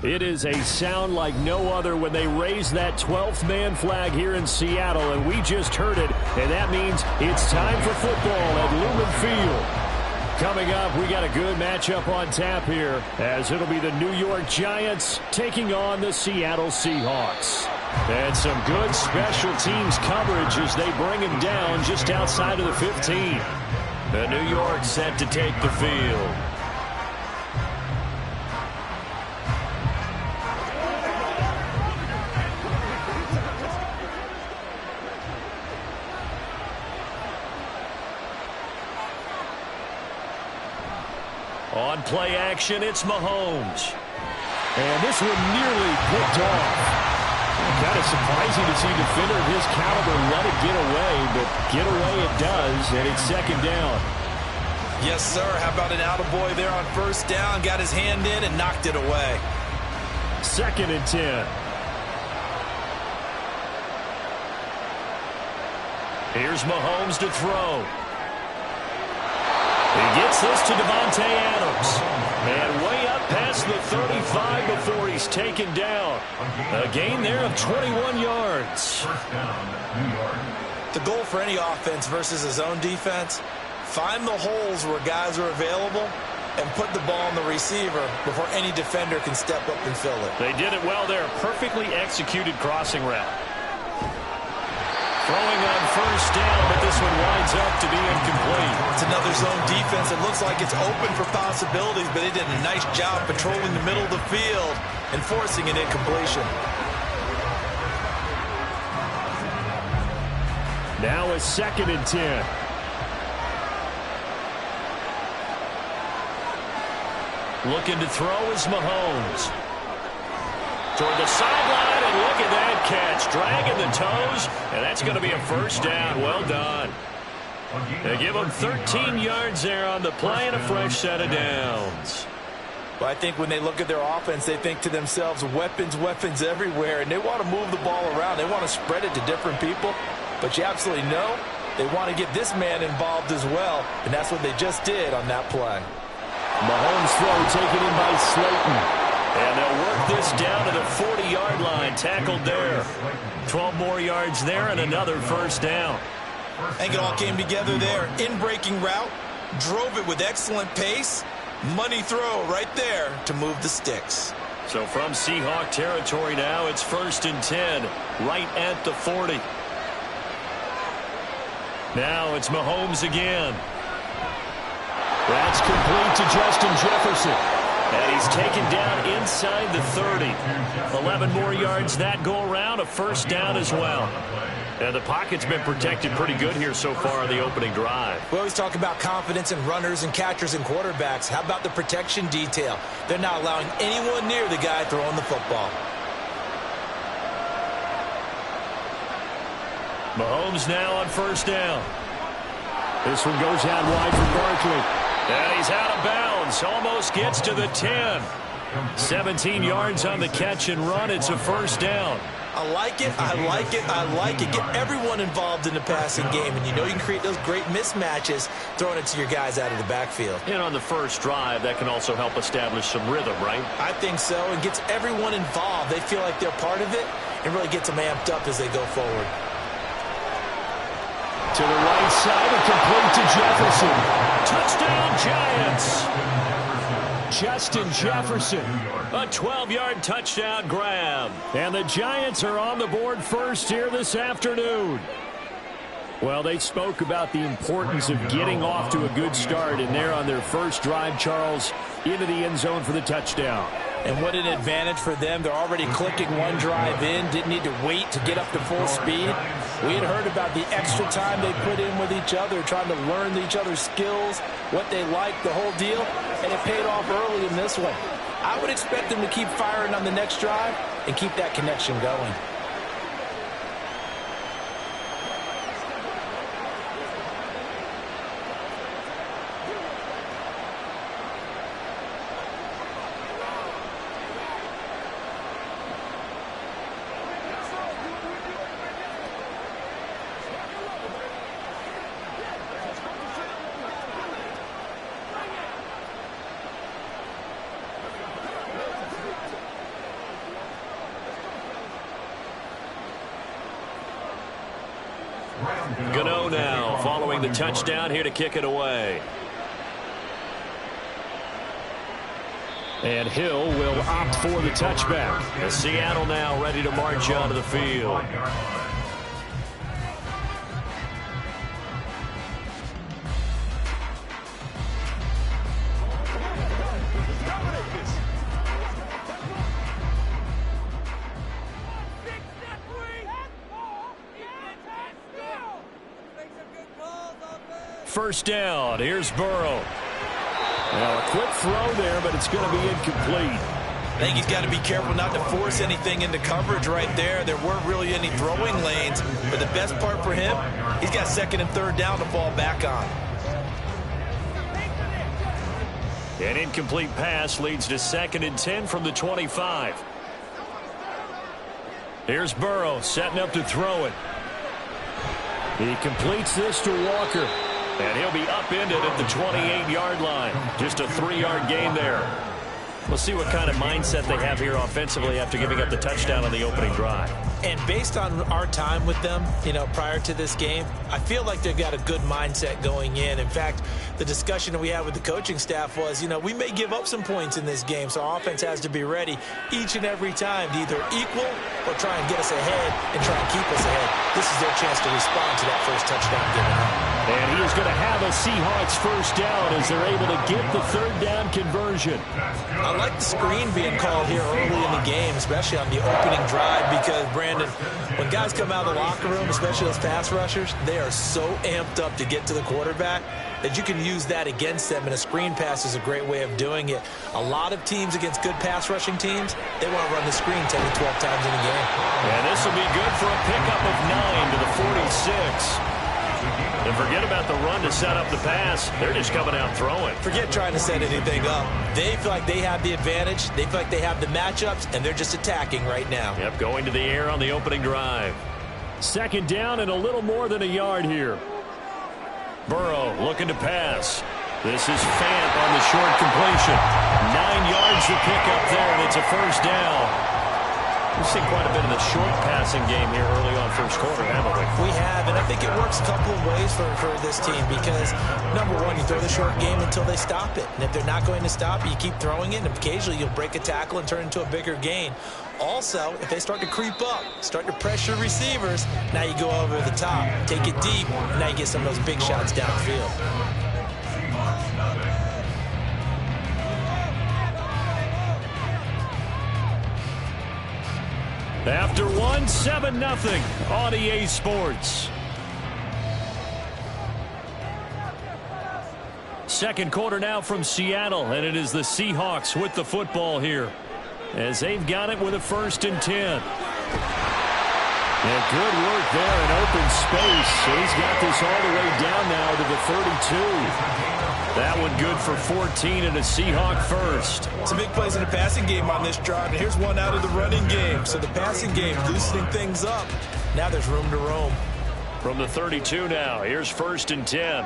It is a sound like no other when they raise that 12th man flag here in Seattle, and we just heard it, and that means it's time for football at Lumen Field. Coming up, we got a good matchup on tap here, as it'll be the New York Giants taking on the Seattle Seahawks. And some good special teams coverage as they bring him down just outside of the 15. The New York set to take the field. On play action, it's Mahomes. And this one nearly picked off. Kind of surprising to see a defender of his caliber let it get away, but get away it does, and it's second down. Yes, sir. How about an attaboy there on first down? Got his hand in and knocked it away. 2nd and 10. Here's Mahomes to throw. He gets this to Davante Adams. And way up past the 35 before he's taken down. A gain there of 21 yards. The goal for any offense versus his own defense, find the holes where guys are available and put the ball on the receiver before any defender can step up and fill it. They did it well there. Perfectly executed crossing route. Throwing on first down, but this one winds up to be incomplete. It's another zone defense. It looks like it's open for possibilities, but they did a nice job patrolling the middle of the field and forcing an incompletion. Now a 2nd and 10. Looking to throw is Mahomes. Toward the sideline, and look at that catch. Dragging the toes, and that's going to be a first down. Well done. They give them 13 yards there on the play and a fresh set of downs. Well, I think when they look at their offense, they think to themselves, weapons, weapons everywhere, and they want to move the ball around. They want to spread it to different people, but you absolutely know they want to get this man involved as well, and that's what they just did on that play. Mahomes' throw taken in by Slayton. And they'll work this down to the 40-yard line. Tackled there. 12 more yards there and another first down. I think it all came together there. In-breaking route. Drove it with excellent pace. Money throw right there to move the sticks. So from Seahawk territory now, it's 1st and 10. Right at the 40. Now it's Mahomes again. That's complete to Justin Jefferson. And he's taken down inside the 30. 11 more yards that go around, a first down as well. And the pocket's been protected pretty good here so far on the opening drive. We always talk about confidence in runners and catchers and quarterbacks. How about the protection detail? They're not allowing anyone near the guy throwing the football. Mahomes now on first down. This one goes out wide for Barkley. And he's out of bounds. Almost gets to the 10. 17 yards on the catch and run. It's a first down. I like it. I like it. I like it. Get everyone involved in the passing game. And you know you can create those great mismatches throwing it to your guys out of the backfield. And on the first drive, that can also help establish some rhythm, right? I think so. And gets everyone involved. They feel like they're part of it and really gets them amped up as they go forward. To the right side and complete to Jefferson. Touchdown, Giants. Justin Jefferson. A 12-yard touchdown grab. And the Giants are on the board first here this afternoon. Well, they spoke about the importance of getting off to a good start, and they're on their first drive, Charles, into the end zone for the touchdown. And what an advantage for them. They're already clicking one drive in. Didn't need to wait to get up to full speed. We had heard about the extra time they put in with each other, trying to learn each other's skills, what they like, the whole deal, and it paid off early in this one. I would expect them to keep firing on the next drive and keep that connection going. Gano now following the touchdown here to kick it away. And Hill will opt for the touchback. And Seattle now ready to march onto the field. First down. Here's Burrow. Now a quick throw there, but it's going to be incomplete. I think he's got to be careful not to force anything into coverage right there. There weren't really any throwing lanes, but the best part for him, he's got second and third down to fall back on. An incomplete pass leads to 2nd and 10 from the 25. Here's Burrow setting up to throw it. He completes this to Walker. And he'll be upended at the 28-yard line. Just a 3-yard gain there. We'll see what kind of mindset they have here offensively after giving up the touchdown on the opening drive. And based on our time with them, prior to this game, I feel like they've got a good mindset going in. In fact, the discussion that we had with the coaching staff was, we may give up some points in this game, so our offense has to be ready each and every time to either equal or try and get us ahead and try and keep us ahead. This is their chance to respond to that first touchdown given up. And he is going to have a Seahawks first down as they're able to get the third down conversion. I like the screen being called here early in the game, especially on the opening drive, because, Brandon, when guys come out of the locker room, especially those pass rushers, they are so amped up to get to the quarterback that you can use that against them, and a screen pass is a great way of doing it. A lot of teams against good pass rushing teams, they want to run the screen 10 to 12 times in a game. And this will be good for a pickup of 9 to the 46. And forget about the run to set up the pass. They're just coming out throwing. Forget trying to set anything up. They feel like they have the advantage. They feel like they have the matchups, and they're just attacking right now. Yep, going to the air on the opening drive. 2nd down and a little more than a yard here. Burrow looking to pass. This is Fant on the short completion. 9 yards to pick up there, and it's a first down. We've seen quite a bit of the short passing game here early on first quarter, haven't we? We have, and I think it works a couple of ways for this team because, number one, you throw the short game until they stop it. And if they're not going to stop it, you keep throwing it, and occasionally you'll break a tackle and turn into a bigger gain. Also, if they start to creep up, start to pressure receivers, now you go over the top, take it deep, and now you get some of those big shots downfield. After 1, 7-0 on EA Sports. Second quarter now from Seattle, and it is the Seahawks with the football here as they've got it with a 1st and 10. And good work there in open space. So he's got this all the way down now to the 32. That one good for 14 and a Seahawk first. Some big plays in the passing game on this drive, and here's one out of the running game. So the passing game loosening things up. Now there's room to roam. From the 32 now, here's 1st and 10.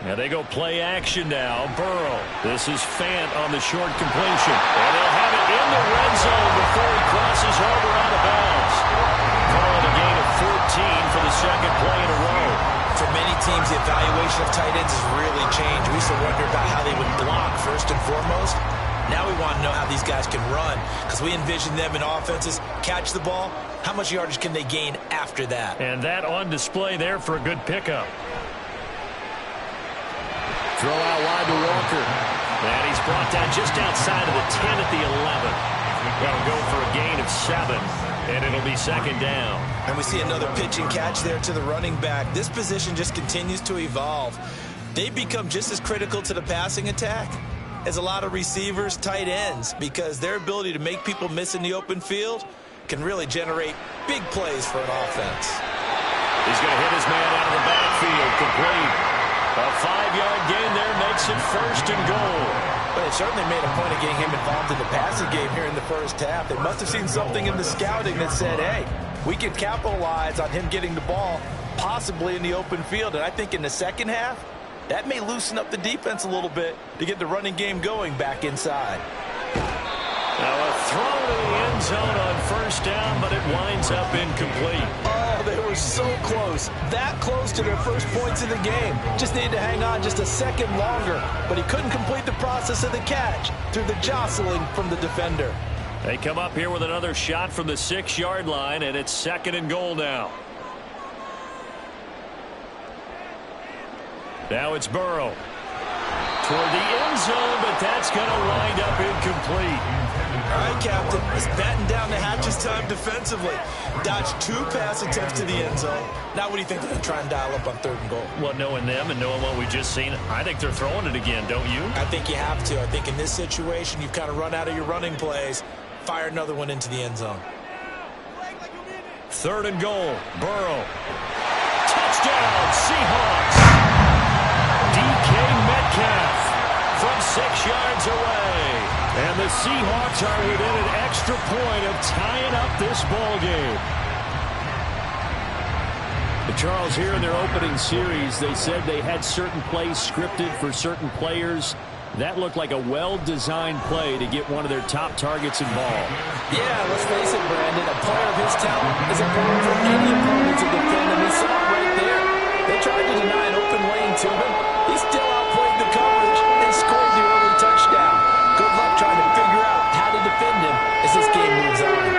Now they go play action now. Burrow. This is Fant on the short completion. And they'll have it in the red zone before he crosses over out of bounds. Call it a gain of 14 for the second play in a row. For many teams, the evaluation of tight ends has really changed. We used to wonder about how they would block first and foremost. Now we want to know how these guys can run because we envision them in offenses catch the ball. How much yardage can they gain after that? And that on display there for a good pickup. Throw out wide to Walker. And he's brought down just outside of the 10 at the 11. That'll go for a gain of 7. And it'll be 2nd down. And we see another pitch and catch there to the running back. This position just continues to evolve. They become just as critical to the passing attack as a lot of receivers, tight ends, because their ability to make people miss in the open field can really generate big plays for an offense. He's going to hit his man out of the backfield, complete. A 5-yard gain there makes it 1st and goal. But they certainly made a point of getting him involved in the passing game here in the first half. They must have seen something in the scouting that said, hey, we can capitalize on him getting the ball possibly in the open field. And I think in the second half, that may loosen up the defense a little bit to get the running game going back inside. Now a throw to the end zone on 1st down, but it winds up incomplete. Oh, they were so close. That close to their first points in the game. Just needed to hang on just a second longer. But he couldn't complete the process of the catch through the jostling from the defender. They come up here with another shot from the 6-yard line, and it's 2nd and goal now. Now it's Burrow. Toward the end zone, but that's going to wind up incomplete. All right, Captain. It's batten down the hatches time defensively. Dodged 2 pass attempts to the end zone. Now what do you think they're going to try and dial up on 3rd and goal? Well, knowing them and knowing what we just seen, I think they're throwing it again, don't you? I think you have to. I think in this situation, you've kind of run out of your running plays. Fire another one into the end zone. 3rd and goal. Burrow. Touchdown, Seahawks. DK Metcalf from 6 yards away. And the Seahawks are within an extra point of tying up this ball game. Charles, here in their opening series, they said they had certain plays scripted for certain players. That looked like a well-designed play to get one of their top targets involved. Yeah, let's face it, Brandon. A player of his talent is a problem for any opponent to defend, and we saw it right there. They tried to deny an open lane to him. He still outplayed the coverage and scored the early touchdown. Good luck trying to figure out how to defend him as this game moves on.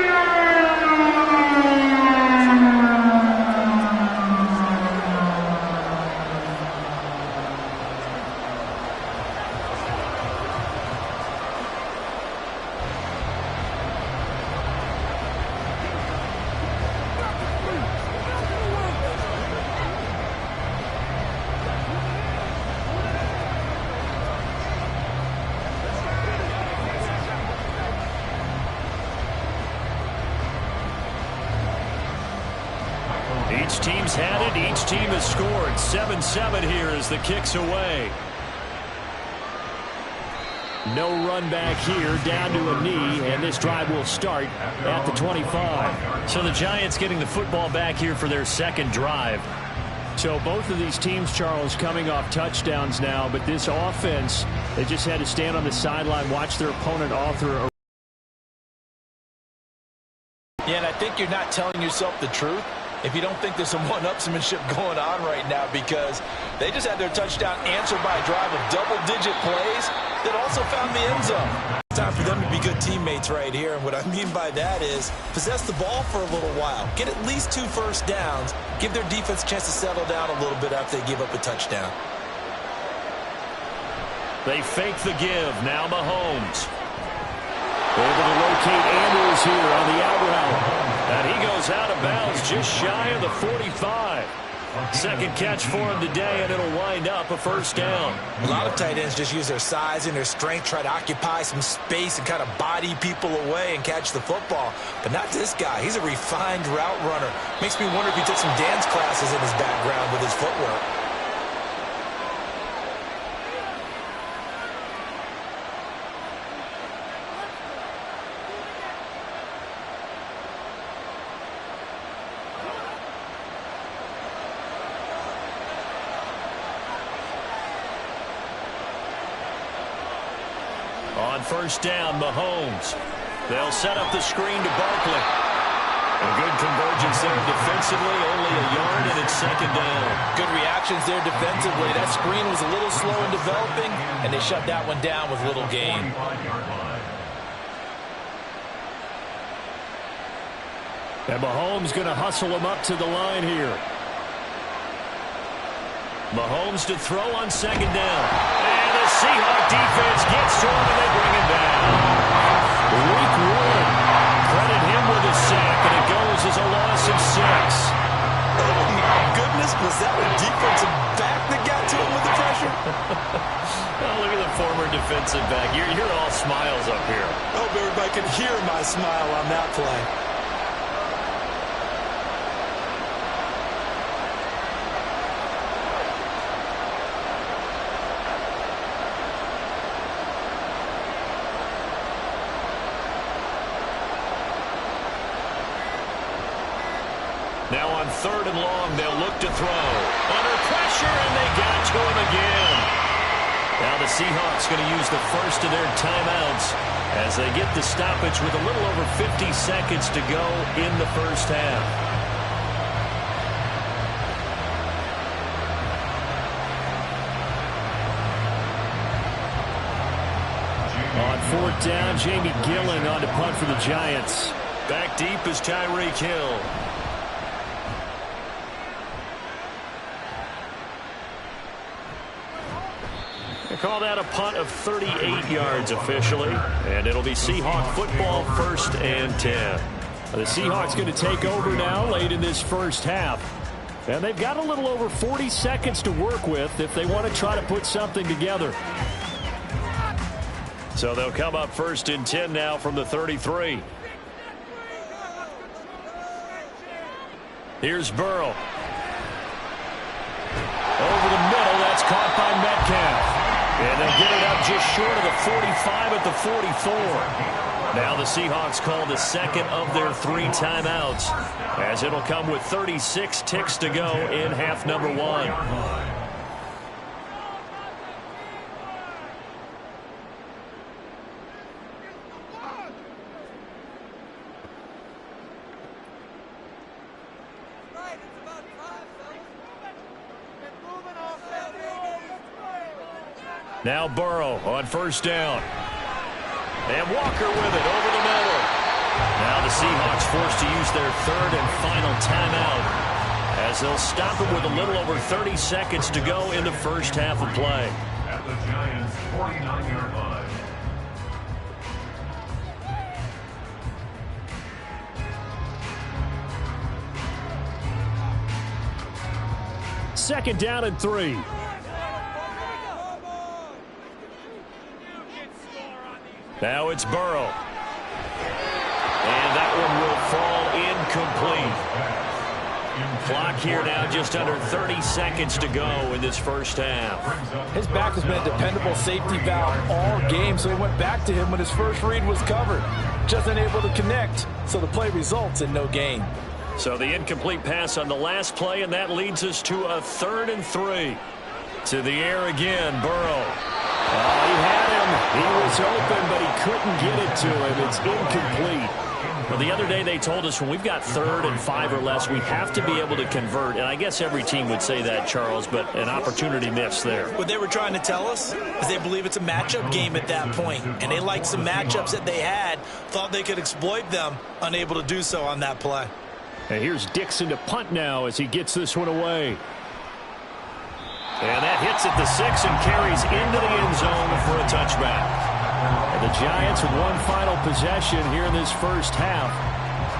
Each team's had it. Each team has scored. 7-7 here as the kick's away. No run back here, down to a knee, and this drive will start at the 25. So the Giants getting the football back here for their 2nd drive. So both of these teams, Charles, coming off touchdowns now, but this offense, they just had to stand on the sideline, watch their opponent author. Yeah, and I think you're not telling yourself the truth if you don't think there's some one-upsmanship going on right now, because they just had their touchdown answered by a drive of double-digit plays that also found the end zone. It's time for them to be good teammates right here, and what I mean by that is possess the ball for a little while, get at least 2 first downs, give their defense a chance to settle down a little bit after they give up a touchdown. They fake the give. Now Mahomes. Able to locate Andrews here on the out route. And he goes out of bounds just shy of the 45. 2nd catch for him today, and it'll wind up a 1st down. A lot of tight ends just use their size and their strength, try to occupy some space and kind of body people away and catch the football. But not this guy. He's a refined route runner. Makes me wonder if he took some dance classes in his background with his footwork. On 1st down, Mahomes. They'll set up the screen to Barkley. A good convergence there defensively, only a yard, and it's 2nd down. Good reactions there defensively. That screen was a little slow in developing, and they shut that one down with little gain. And Mahomes going to hustle him up to the line here. Mahomes to throw on 2nd down. And the Seahawk defense gets to him, and they bring him down. Week 1. Credit him with a sack, and it goes as a loss of 6. Oh, my goodness. Was that a defensive back that got to him with the pressure? Oh, look at the former defensive back. You're all smiles up here. I hope everybody could hear my smile on that play. Now on 3rd and long, they'll look to throw. Under pressure, and they got to him again. Now the Seahawks going to use the first of their timeouts as they get the stoppage with a little over 50 seconds to go in the 1st half. On fourth down, Jamie Gillen on to punt for the Giants. Back deep is Tyreek Hill. They call that a punt of 38 yards officially, and it'll be Seahawk football, 1st and 10. The Seahawks going to take over now late in this first half. And they've got a little over 40 seconds to work with if they want to try to put something together. So they'll come up 1st and 10 now from the 33. Here's Burrow. Over the middle, that's caught by Metcalf. And they'll get it up just short of the 45 at the 44. Now the Seahawks call the second of their 3 timeouts, as it'll come with 36 ticks to go in half number 1. Now Burrow on 1st down. And Walker with it over the middle. Now the Seahawks forced to use their 3rd and final timeout, as they'll stop it with a little over 30 seconds to go in the first half of play. At the Giants' 49-yard line. Second down and 3. Now it's Burrow. And that one will fall incomplete. Clock here now just under 30 seconds to go in this first half. His back has been a dependable safety valve all game, so he went back to him when his first read was covered. Just unable to connect, so the play results in no gain. So the incomplete pass on the last play, and that leads us to a 3rd and 3. To the air again, Burrow. He had him. He was open, but he couldn't get it to him. It's incomplete. Well, the other day they told us when we've got 3rd and 5 or less, we have to be able to convert. And I guess every team would say that, Charles, but an opportunity missed there. What they were trying to tell us is they believe it's a matchup game at that point. And they liked some matchups that they had, thought they could exploit them, unable to do so on that play. And here's Dixon to punt now as he gets this one away. And that hits at the 6 and carries into the end zone for a touchback. And the Giants with one final possession here in this first half.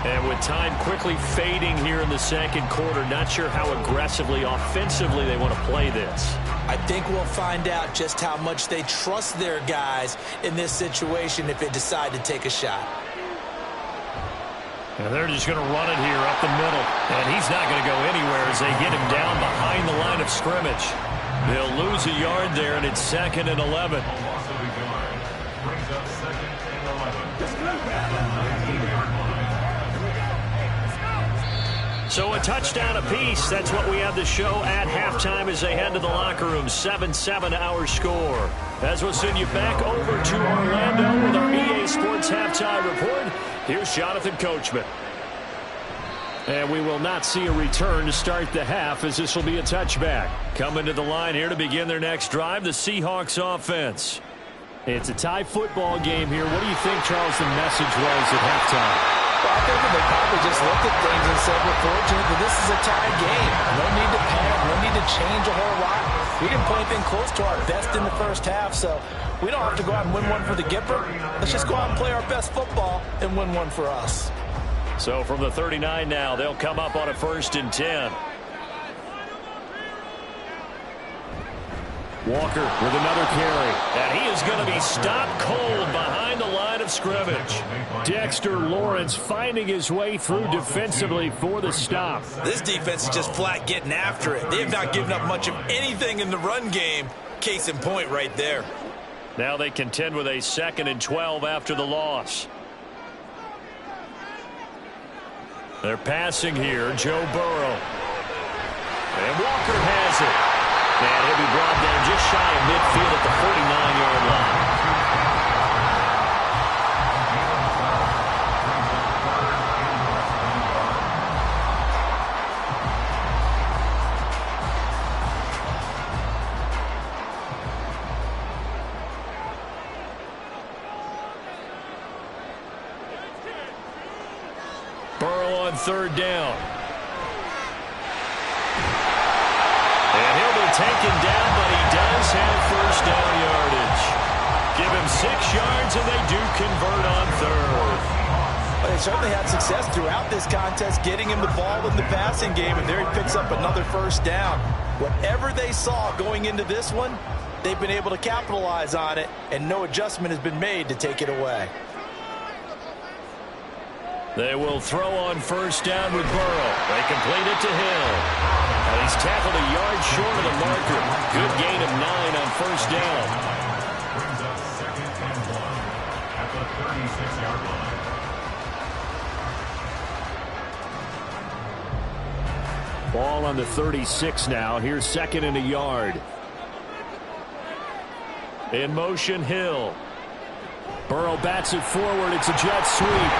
And with time quickly fading here in the second quarter, not sure how aggressively, offensively they want to play this. I think we'll find out just how much they trust their guys in this situation if they decide to take a shot. And they're just going to run it here up the middle. And he's not going to go anywhere as they get him down behind the line of scrimmage. They'll lose a yard there, and it's 2nd and 11. So a touchdown apiece. That's what we have to show at halftime as they head to the locker room. 7-7 our score. As we'll send you back over to Orlando with our EA Sports Halftime Report. Here's Jonathan Coachman. And we will not see a return to start the half, as this will be a touchback. Coming to the line here to begin their next drive, the Seahawks offense. It's a tie football game here. What do you think, Charles, the message was at halftime? Well, I think they probably just looked at things and said, we're fortunate that this is a tied game. No need to panic. No need to change a whole lot. We didn't play anything close to our best in the first half, so we don't have to go out and win one for the Gipper. Let's just go out and play our best football and win one for us. So from the 39 now, they'll come up on a 1st and 10. Walker with another carry. And he is going to be stopped cold behind the line of scrimmage. Dexter Lawrence finding his way through defensively for the stop. This defense is just flat getting after it. They have not given up much of anything in the run game. Case in point right there. Now they contend with a 2nd and 12 after the loss. They're passing here, Joe Burrow. And Walker has it. And he'll be brought down just shy of midfield at the 49-yard line. on third down. And he'll be taken down, but he does have first down yardage. Give him 6 yards, and they do convert on third. Well, they certainly had success throughout this contest getting him the ball in the passing game, and there he picks up another first down. Whatever they saw going into this one, they've been able to capitalize on it, and no adjustment has been made to take it away. They will throw on first down with Burrow. They complete it to Hill. And he's tackled a yard short of the marker. Good gain of 9 on first down. Brings up 2nd and 1 at the 36-yard line. Ball on the 36 now. Here's 2nd and a yard. In motion, Hill. Burrow bats it forward. It's a jet sweep.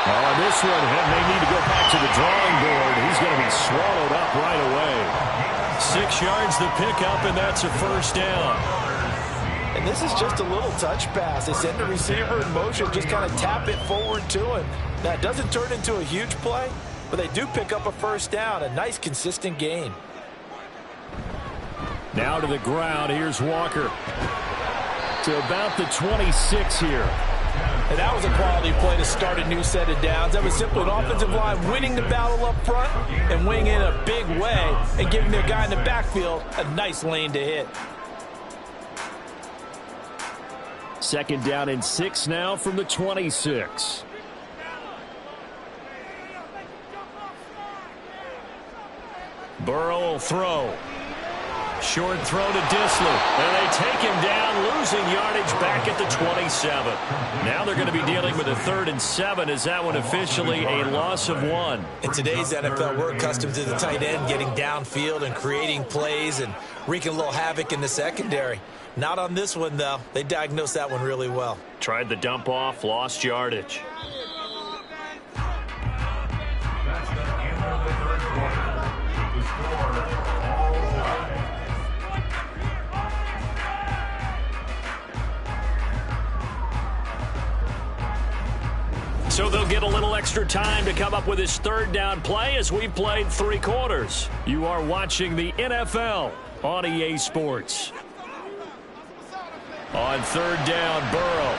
On this one, they need to go back to the drawing board. He's going to be swallowed up right away. 6 yards the pickup, and that's a first down. And this is just a little touch pass. They send the receiver in motion, just kind of tap it forward to him. That doesn't turn into a huge play, but they do pick up a first down. A nice, consistent gain. Now to the ground. Here's Walker. To about the 26 here. And that was a quality play to start a new set of downs. That was simply an offensive line winning the battle up front and winning in a big way and giving their guy in the backfield a nice lane to hit. 2nd down and 6 now from the 26. Burrow will throw. Short throw to Dissler. And they take him down, losing yardage back at the 27. Now they're going to be dealing with a 3rd and 7. Is that one officially a loss of 1? In today's NFL, we're accustomed to the tight end getting downfield and creating plays and wreaking a little havoc in the secondary. Not on this one, though. They diagnosed that one really well. Tried the dump off, lost yardage. That's the end of the 3rd quarter. The score, all tied. So they'll get a little extra time to come up with his 3rd down play as we've played 3 quarters. You are watching the NFL on EA Sports. On 3rd down, Burrow.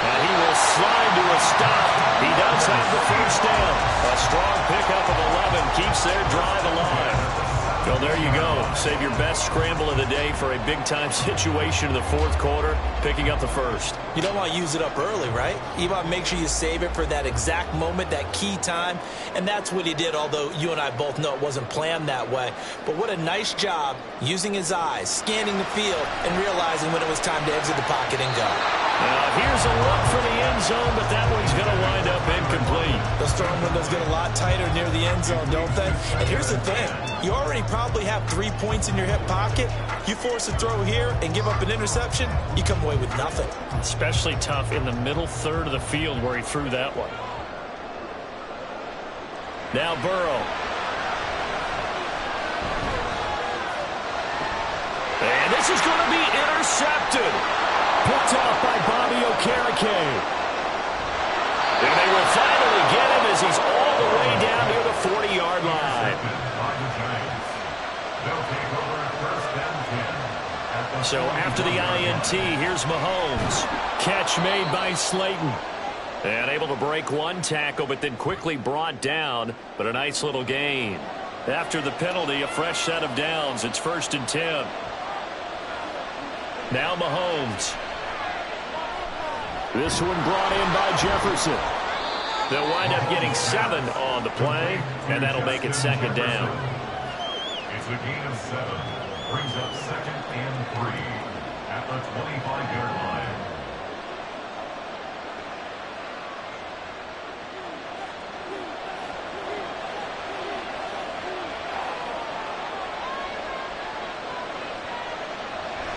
And he will slide to a stop. He does have the first down. A strong pickup of 11 keeps their drive alive. Well, there you go. Save your best scramble of the day for a big-time situation in the 4th quarter, picking up the first. You don't want to use it up early, right? You want to make sure you save it for that exact moment, that key time. And that's what he did, although you and I both know it wasn't planned that way. But what a nice job using his eyes, scanning the field, and realizing when it was time to exit the pocket and go. Now, here's a look for the end zone, but that one's going to wind up incomplete. The storm windows get a lot tighter near the end zone, don't they? And here's the thing. You already probably have 3 points in your hip pocket. You force a throw here and give up an interception, you come away with nothing. Especially tough in the middle 3rd of the field where he threw that one. Now Burrow. And this is going to be intercepted. Picked off by Bobby Okereke. And they will finally get him as he's all the way down near the 40-yard line. So after the INT, here's Mahomes. Catch made by Slayton. And able to break one tackle, but then quickly brought down. But a nice little gain. After the penalty, a fresh set of downs. It's 1st and 10. Now Mahomes. This one brought in by Jefferson. They'll wind up getting 7 on the play, and that'll make it 2nd down. It's a gain of 7. Brings up 2nd and 3 at the 25-yard line.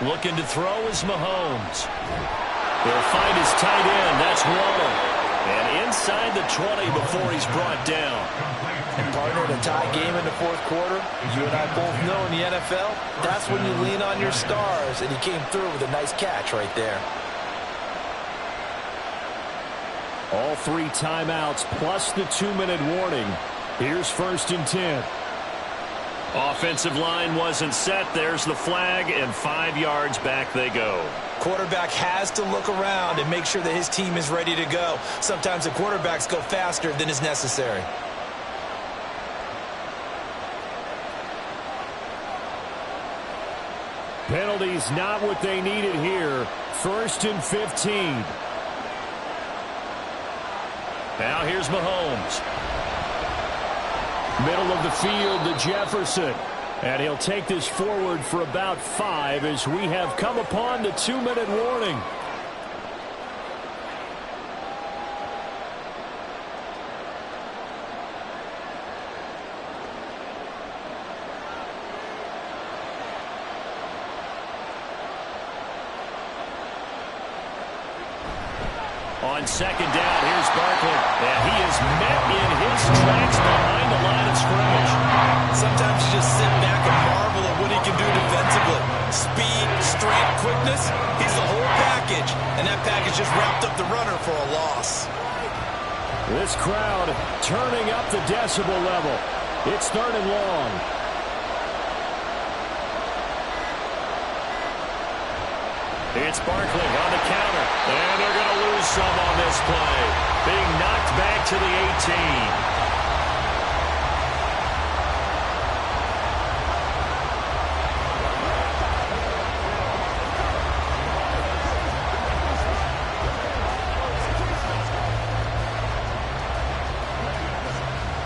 Looking to throw is Mahomes. He'll find his tight end. That's Waddle. And inside the 20 before he's brought down. And partner, in a tie game in the 4th quarter, you and I both know in the NFL, that's when you lean on your stars. And he came through with a nice catch right there. All 3 timeouts plus the 2-minute warning. Here's 1st and 10. Offensive line wasn't set. There's the flag, and 5 yards back they go. Quarterback has to look around and make sure that his team is ready to go. Sometimes the quarterbacks go faster than is necessary. Penalties not what they needed here. 1st and 15. Now here's Mahomes. Middle of the field to Jefferson. And he'll take this forward for about 5 as we have come upon the 2-minute warning. On 2nd down, here's Barkley. And he is met in his tracks behind the line of scrimmage. Sometimes you just sit back and marvel at what he can do defensively. Speed, strength, quickness, he's the whole package. And that package just wrapped up the runner for a loss. This crowd turning up the decibel level. It's 3rd and long. It's Barkley on the counter. And they're going to lose some on this play. Being knocked back to the 18.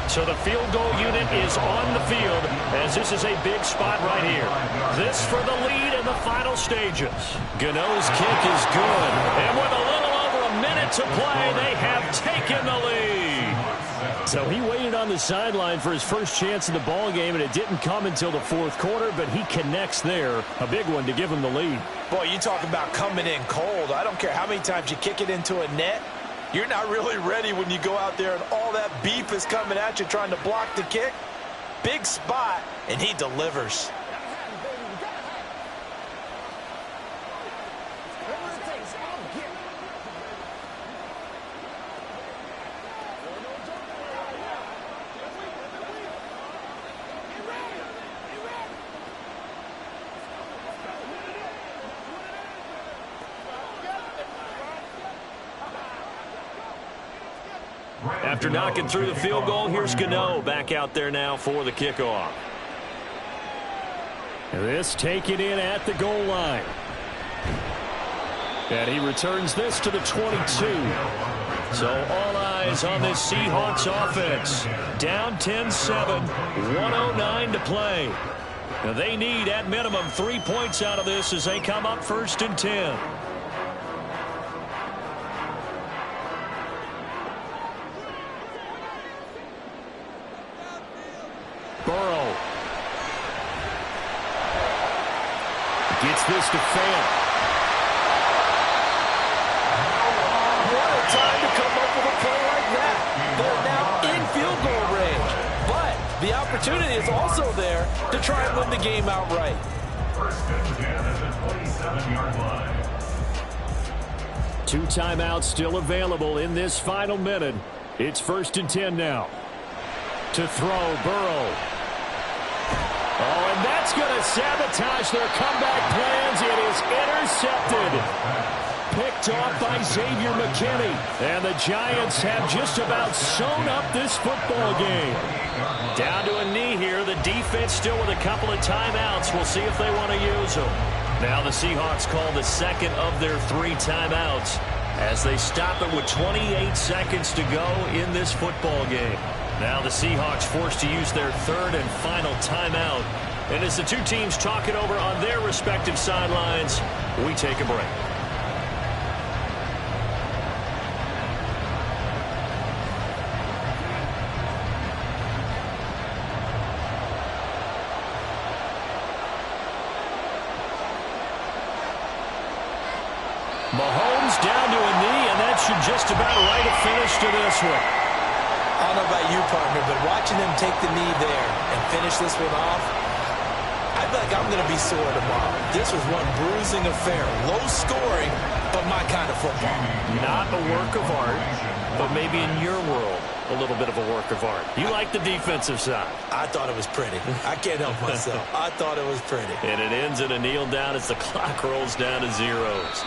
So the field goal unit is on the field as this is a big spot right here. This for the lead in the final stages. Gano's kick is good. And with a little over a minute to play, they have taken the lead. So he waited on the sideline for his first chance in the ball game, and it didn't come until the 4th quarter, but he connects there. A big one to give him the lead. Boy, you talk about coming in cold. I don't care how many times you kick it into a net. You're not really ready when you go out there and all that beef is coming at you trying to block the kick. Big spot, and he delivers. After knocking through the field goal, here's Gano back out there now for the kickoff. This taken in at the goal line. And he returns this to the 22. So all eyes on this Seahawks offense. Down 10-7, 1:09 to play. Now they need at minimum 3 points out of this as they come up 1st and 10. Burrow gets this to Fant. What a time to come up with a play like that. They're now in field goal range. But the opportunity is also there to try and win the game outright. 1st and 10 at the 27-yard line. 2 timeouts still available in this final minute. It's 1st and 10 now. To throw, Burrow. Oh, and that's going to sabotage their comeback plans. It is intercepted. Picked off by Xavier McKinney. And the Giants have just about sewn up this football game. Down to a knee here. The defense still with a couple of timeouts. We'll see if they want to use them. Now the Seahawks call the 2nd of their 3 timeouts as they stop it with 28 seconds to go in this football game. Now the Seahawks forced to use their 3rd and final timeout. And as the 2 teams talk it over on their respective sidelines, we take a break. Mahomes down to a knee, and that should just about write a finish to this one. I don't know about you, partner, but watching them take the knee there and finish this one off, I feel like I'm going to be sore tomorrow. This was one bruising affair. Low scoring, but my kind of football. Not a work of art. but maybe in your world, a little bit of a work of art. You like the defensive side. I thought it was pretty. I can't help myself. I thought it was pretty. And it ends in a kneel down as the clock rolls down to zeros.